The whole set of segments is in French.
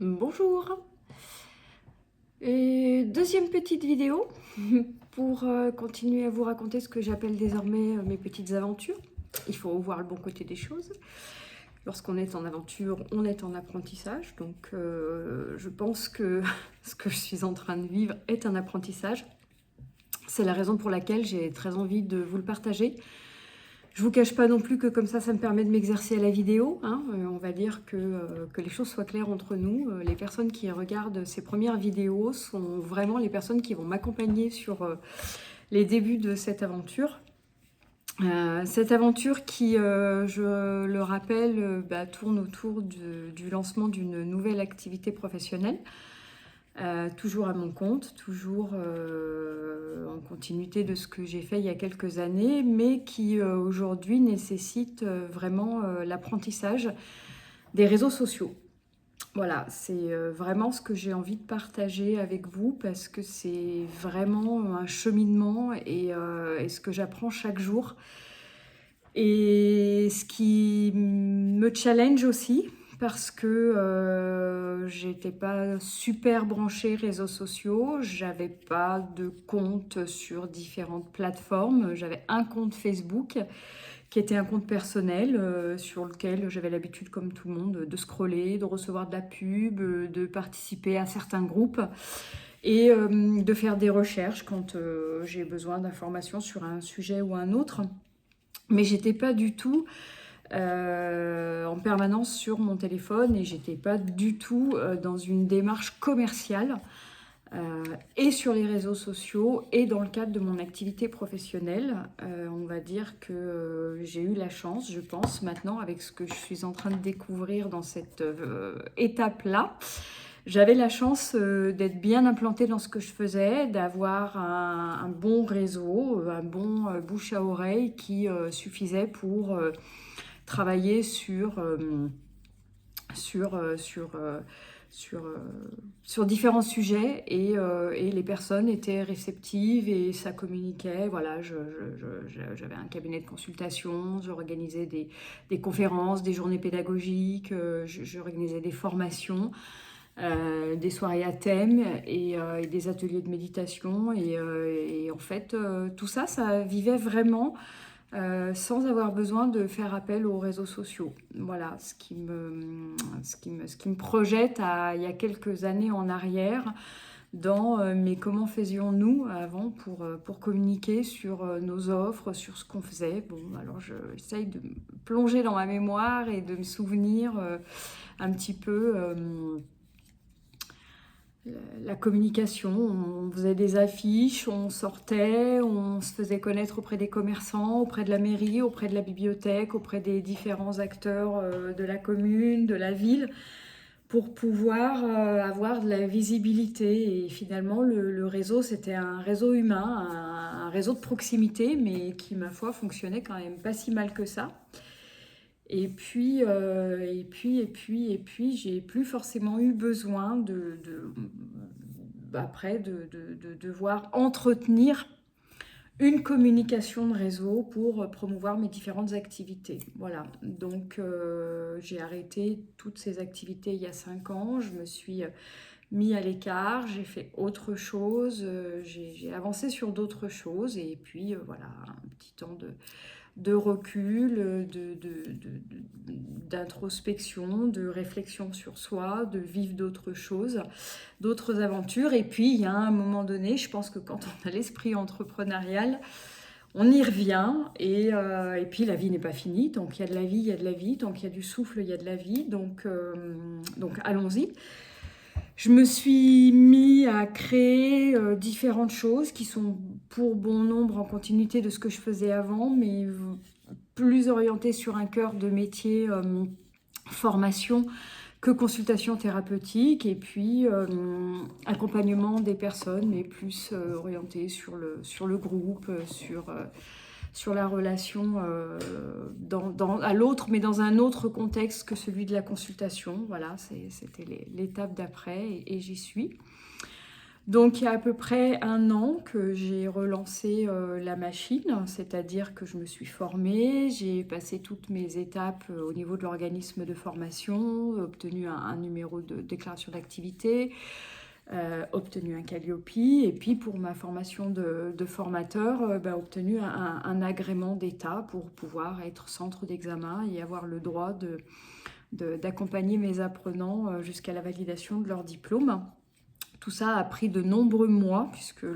Bonjour. Et deuxième petite vidéo pour continuer à vous raconter ce que j'appelle désormais mes petites aventures. Il faut voir le bon côté des choses. Lorsqu'on est en aventure, on est en apprentissage. Donc je pense que ce que je suis en train de vivre est un apprentissage. C'est la raison pour laquelle j'ai très envie de vous le partager. Je vous cache pas non plus que comme ça me permet de m'exercer à la vidéo. On va dire que les choses soient claires entre nous. Les personnes qui regardent ces premières vidéos sont vraiment les personnes qui vont m'accompagner sur les débuts de cette aventure. Cette aventure qui, je le rappelle, tourne autour du lancement d'une nouvelle activité professionnelle. Toujours à mon compte, toujours en continuité de ce que j'ai fait il y a quelques années, mais qui aujourd'hui nécessite vraiment l'apprentissage des réseaux sociaux. Voilà, c'est vraiment ce que j'ai envie de partager avec vous parce que c'est vraiment un cheminement et ce que j'apprends chaque jour. Et ce qui me challenge aussi, parce que j'étais pas super branchée réseaux sociaux, j'avais pas de compte sur différentes plateformes, j'avais un compte Facebook qui était un compte personnel sur lequel j'avais l'habitude, comme tout le monde, de scroller, de recevoir de la pub, de participer à certains groupes et de faire des recherches quand j'ai besoin d'informations sur un sujet ou un autre. Mais j'étais pas du tout en permanence sur mon téléphone et j'étais pas du tout dans une démarche commerciale et sur les réseaux sociaux et dans le cadre de mon activité professionnelle. On va dire que j'ai eu la chance, je pense, maintenant avec ce que je suis en train de découvrir dans cette étape-là. J'avais la chance d'être bien implantée dans ce que je faisais, d'avoir un bon réseau, un bon bouche à oreille qui suffisait pour travailler sur différents sujets et les personnes étaient réceptives et ça communiquait. Voilà, j'avais un cabinet de consultation, j'organisais des conférences, des journées pédagogiques, j'organisais des formations. Des soirées à thème et des ateliers de méditation et en fait tout ça vivait vraiment sans avoir besoin de faire appel aux réseaux sociaux. Voilà ce qui me projette il y a quelques années en arrière dans mais comment faisions-nous avant pour communiquer sur nos offres, sur ce qu'on faisait. Bon, alors j'essaye de me plonger dans ma mémoire et de me souvenir un petit peu la communication. On faisait des affiches, on sortait, on se faisait connaître auprès des commerçants, auprès de la mairie, auprès de la bibliothèque, auprès des différents acteurs de la commune, de la ville, pour pouvoir avoir de la visibilité. Et finalement, le réseau, c'était un réseau humain, un réseau de proximité, mais qui, ma foi, fonctionnait quand même pas si mal que ça. Et puis, j'ai plus forcément eu besoin après de devoir entretenir une communication de réseau pour promouvoir mes différentes activités. Voilà, donc j'ai arrêté toutes ces activités il y a 5 ans, je me suis mis à l'écart, j'ai fait autre chose, j'ai avancé sur d'autres choses et puis voilà, un petit temps de recul, d'introspection, de réflexion sur soi, de vivre d'autres choses, d'autres aventures. Et puis, il y a un moment donné, je pense que quand on a l'esprit entrepreneurial, on y revient. Et puis, la vie n'est pas finie. Tant qu'il y a de la vie, il y a de la vie. Tant qu'il y a du souffle, il y a de la vie. Donc allons-y. Je me suis mis à créer différentes choses qui sont pour bon nombre en continuité de ce que je faisais avant, mais plus orientées sur un cœur de métier, formation que consultation thérapeutique et puis accompagnement des personnes, mais plus orienté sur le groupe, sur la relation à l'autre, mais dans un autre contexte que celui de la consultation. Voilà, c'était l'étape d'après et j'y suis. Donc il y a à peu près 1 an que j'ai relancé la machine, c'est-à-dire que je me suis formée, j'ai passé toutes mes étapes au niveau de l'organisme de formation, obtenu un numéro de déclaration d'activité, obtenu un Calliope, et puis pour ma formation de formateur, obtenu un agrément d'État pour pouvoir être centre d'examen et avoir le droit d'accompagner mes apprenants jusqu'à la validation de leur diplôme. Tout ça a pris de nombreux mois, puisque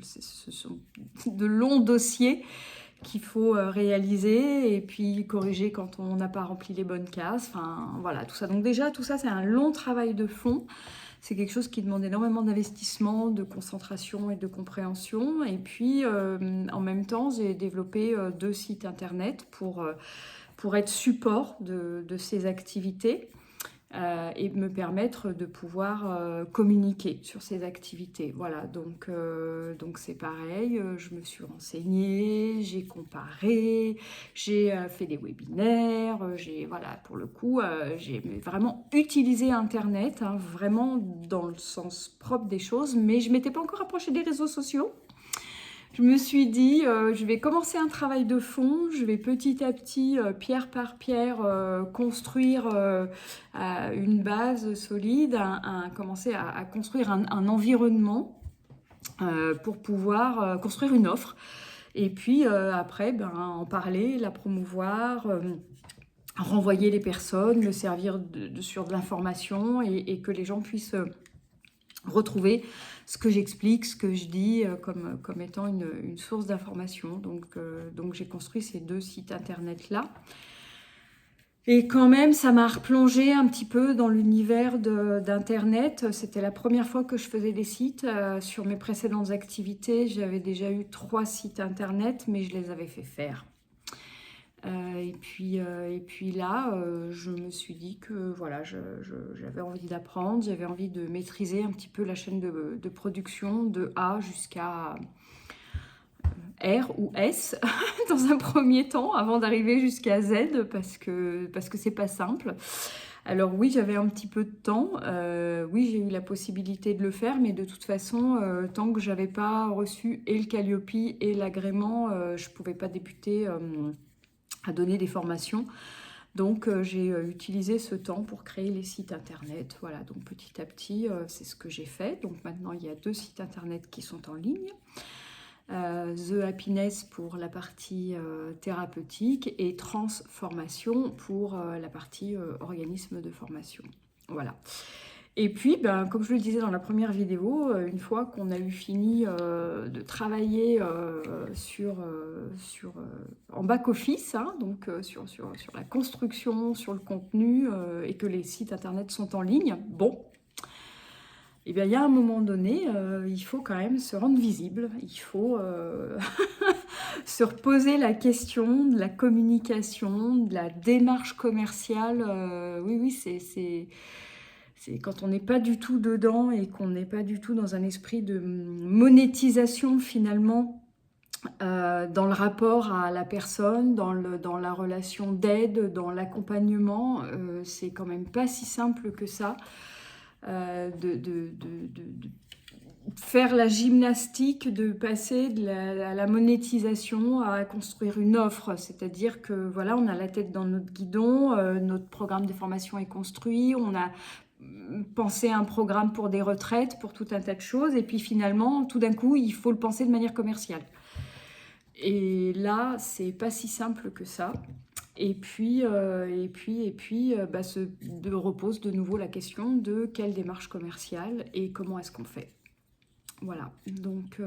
ce sont de longs dossiers qu'il faut réaliser et puis corriger quand on n'a pas rempli les bonnes cases. Enfin, voilà, tout ça. Donc déjà, tout ça, c'est un long travail de fond. C'est quelque chose qui demande énormément d'investissement, de concentration et de compréhension. Et puis, en même temps, j'ai développé 2 sites internet pour être support de ces activités. Et me permettre de pouvoir communiquer sur ces activités. Voilà, donc c'est pareil, je me suis renseignée, j'ai comparé, j'ai fait des webinaires, voilà, pour le coup, j'ai vraiment utilisé Internet, hein, vraiment dans le sens propre des choses, mais je ne m'étais pas encore approchée des réseaux sociaux. Je me suis dit, je vais commencer un travail de fond, je vais petit à petit, pierre par pierre, construire une base solide, commencer à construire un environnement pour pouvoir construire une offre. Et puis après, en parler, la promouvoir, renvoyer les personnes, me servir sur de l'information et que les gens puissent retrouver ce que j'explique, ce que je dis comme étant une source d'information. Donc j'ai construit ces 2 sites internet-là. Et quand même, ça m'a replongé un petit peu dans l'univers d'Internet. C'était la première fois que je faisais des sites. Sur mes précédentes activités, j'avais déjà eu 3 sites Internet, mais je les avais fait faire. Et puis là, je me suis dit que voilà, j'avais envie d'apprendre, j'avais envie de maîtriser un petit peu la chaîne de production de A jusqu'à R ou S dans un premier temps, avant d'arriver jusqu'à Z, parce que c'est pas simple. Alors oui, j'avais un petit peu de temps, oui, j'ai eu la possibilité de le faire, mais de toute façon, tant que j'avais pas reçu et le Calliope et l'agrément, je pouvais pas débuter à donner des formations. Donc j'ai utilisé ce temps pour créer les sites internet. Voilà, donc petit à petit, c'est ce que j'ai fait. Donc maintenant, il y a 2 sites internet qui sont en ligne. The Happiness pour la partie thérapeutique et Transformation pour la partie organisme de formation. Voilà. Et puis, comme je le disais dans la première vidéo, une fois qu'on a eu fini de travailler en back-office, hein, donc sur la construction, sur le contenu, et que les sites internet sont en ligne, bon, il y a un moment donné, il faut quand même se rendre visible, il faut se reposer la question de la communication, de la démarche commerciale. Oui, c'est quand on n'est pas du tout dedans et qu'on n'est pas du tout dans un esprit de monétisation finalement, dans le rapport à la personne, dans la relation d'aide, dans l'accompagnement, c'est quand même pas si simple que ça. De faire la gymnastique, de passer à la monétisation, à construire une offre. C'est-à-dire que voilà, on a la tête dans notre guidon, notre programme de formation est construit, on a pensé à un programme pour des retraites, pour tout un tas de choses, et puis finalement, tout d'un coup, il faut le penser de manière commerciale. Et là, c'est pas si simple que ça. Et puis, se repose de nouveau la question de quelle démarche commerciale et comment est-ce qu'on fait. Voilà, donc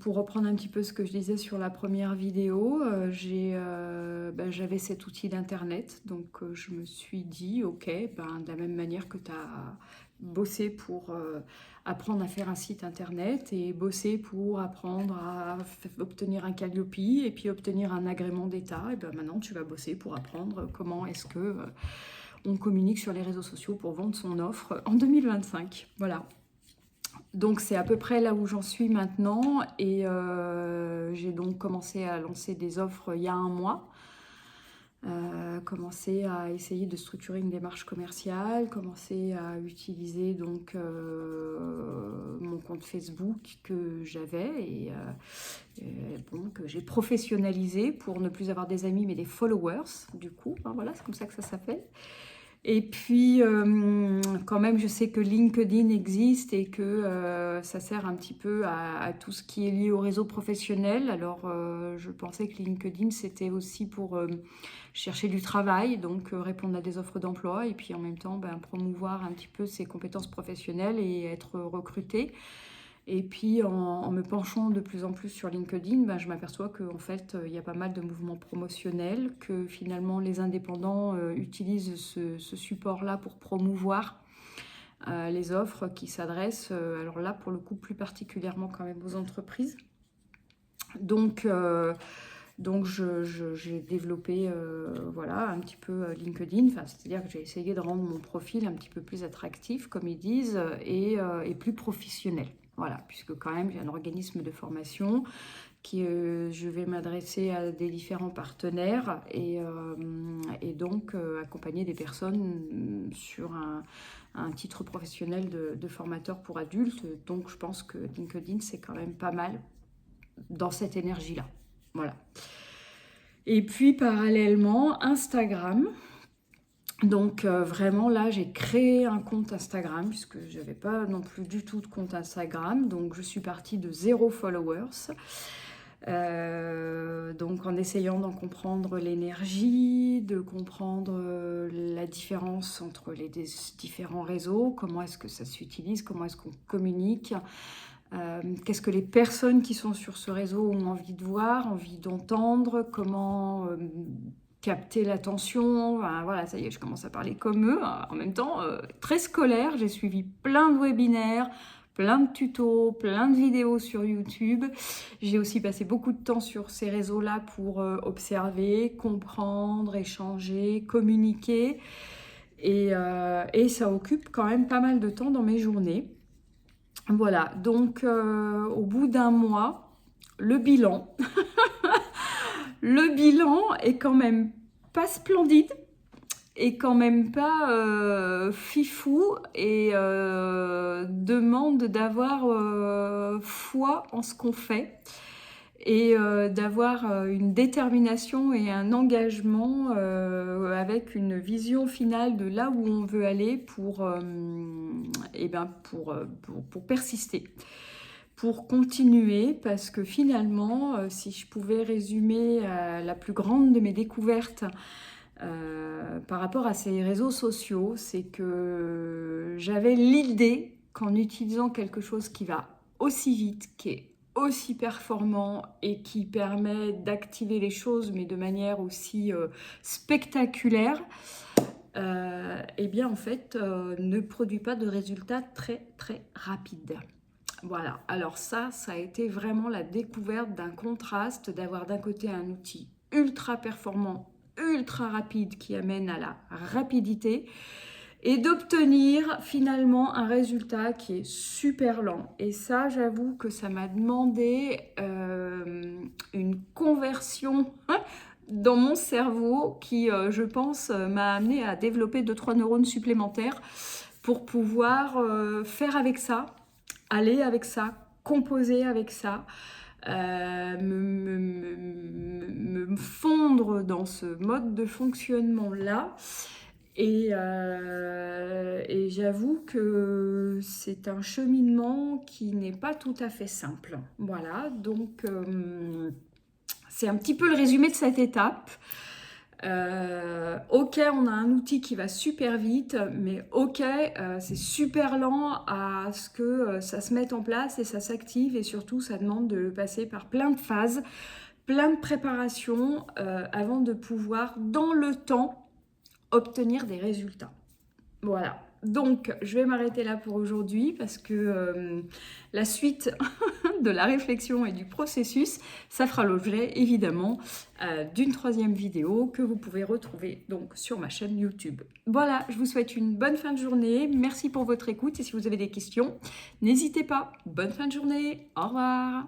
pour reprendre un petit peu ce que je disais sur la première vidéo, j'avais cet outil d'internet, donc je me suis dit, ok, de la même manière que tu as bossé pour apprendre à faire un site internet et bosser pour apprendre à obtenir un Calliope et puis obtenir un agrément d'État, et maintenant tu vas bosser pour apprendre comment est-ce que on communique sur les réseaux sociaux pour vendre son offre en 2025. Voilà. Donc c'est à peu près là où j'en suis maintenant et j'ai donc commencé à lancer des offres il y a 1 mois. commencer à essayer de structurer une démarche commerciale, commencer à utiliser donc mon compte Facebook que j'avais et bon, que j'ai professionnalisé pour ne plus avoir des amis mais des followers du coup, hein, voilà, c'est comme ça que ça s'appelle. Et puis, quand même, je sais que LinkedIn existe et que ça sert un petit peu à tout ce qui est lié au réseau professionnel. Alors, je pensais que LinkedIn, c'était aussi pour chercher du travail, donc répondre à des offres d'emploi et puis en même temps, promouvoir un petit peu ses compétences professionnelles et être recruté. Et puis, en me penchant de plus en plus sur LinkedIn, je m'aperçois qu'en fait, il y a pas mal de mouvements promotionnels, que finalement, les indépendants utilisent ce support-là pour promouvoir les offres qui s'adressent, alors là, pour le coup, plus particulièrement quand même aux entreprises. Donc j'ai développé voilà, un petit peu LinkedIn, c'est-à-dire que j'ai essayé de rendre mon profil un petit peu plus attractif, comme ils disent, et plus professionnel. Voilà, puisque quand même j'ai un organisme de formation qui je vais m'adresser à des différents partenaires et donc accompagner des personnes sur un titre professionnel de formateur pour adultes. Donc je pense que LinkedIn c'est quand même pas mal dans cette énergie-là. Voilà. Et puis parallèlement, Instagram. Donc vraiment là, j'ai créé un compte Instagram puisque je n'avais pas non plus du tout de compte Instagram. Donc je suis partie de 0 followers. Donc en essayant d'en comprendre l'énergie, de comprendre la différence entre les différents réseaux, comment est-ce que ça s'utilise, comment est-ce qu'on communique. Qu'est-ce que les personnes qui sont sur ce réseau ont envie de voir, envie d'entendre, comment capter l'attention. Voilà, ça y est, je commence à parler comme eux. En même temps, très scolaire, j'ai suivi plein de webinaires, plein de tutos, plein de vidéos sur YouTube. J'ai aussi passé beaucoup de temps sur ces réseaux-là pour observer, comprendre, échanger, communiquer. Et ça occupe quand même pas mal de temps dans mes journées. Voilà, donc au bout d'un mois, le bilan. Le bilan est quand même pas splendide, et quand même pas fifou, et demande d'avoir foi en ce qu'on fait, et d'avoir une détermination et un engagement avec une vision finale de là où on veut aller pour persister, pour continuer, parce que finalement, si je pouvais résumer la plus grande de mes découvertes par rapport à ces réseaux sociaux, c'est que j'avais l'idée qu'en utilisant quelque chose qui va aussi vite, qui est aussi performant et qui permet d'activer les choses, mais de manière aussi spectaculaire, eh bien en fait ne produit pas de résultats très très rapides. Voilà, alors ça a été vraiment la découverte d'un contraste, d'avoir d'un côté un outil ultra performant, ultra rapide qui amène à la rapidité, et d'obtenir finalement un résultat qui est super lent. Et ça, j'avoue que ça m'a demandé une conversion dans mon cerveau qui, je pense, m'a amené à développer 2-3 neurones supplémentaires pour pouvoir faire avec ça, aller avec ça, composer avec ça, me fondre dans ce mode de fonctionnement-là. Et j'avoue que c'est un cheminement qui n'est pas tout à fait simple. Voilà, donc c'est un petit peu le résumé de cette étape. Ok, on a un outil qui va super vite, mais ok, c'est super lent à ce que ça se mette en place et ça s'active, et surtout ça demande de passer par plein de phases, plein de préparations avant de pouvoir dans le temps obtenir des résultats. Voilà, donc je vais m'arrêter là pour aujourd'hui parce que la suite de la réflexion et du processus, ça fera l'objet évidemment d'une 3e vidéo que vous pouvez retrouver donc sur ma chaîne YouTube. Voilà, je vous souhaite une bonne fin de journée, merci pour votre écoute, et si vous avez des questions, n'hésitez pas. Bonne fin de journée, au revoir.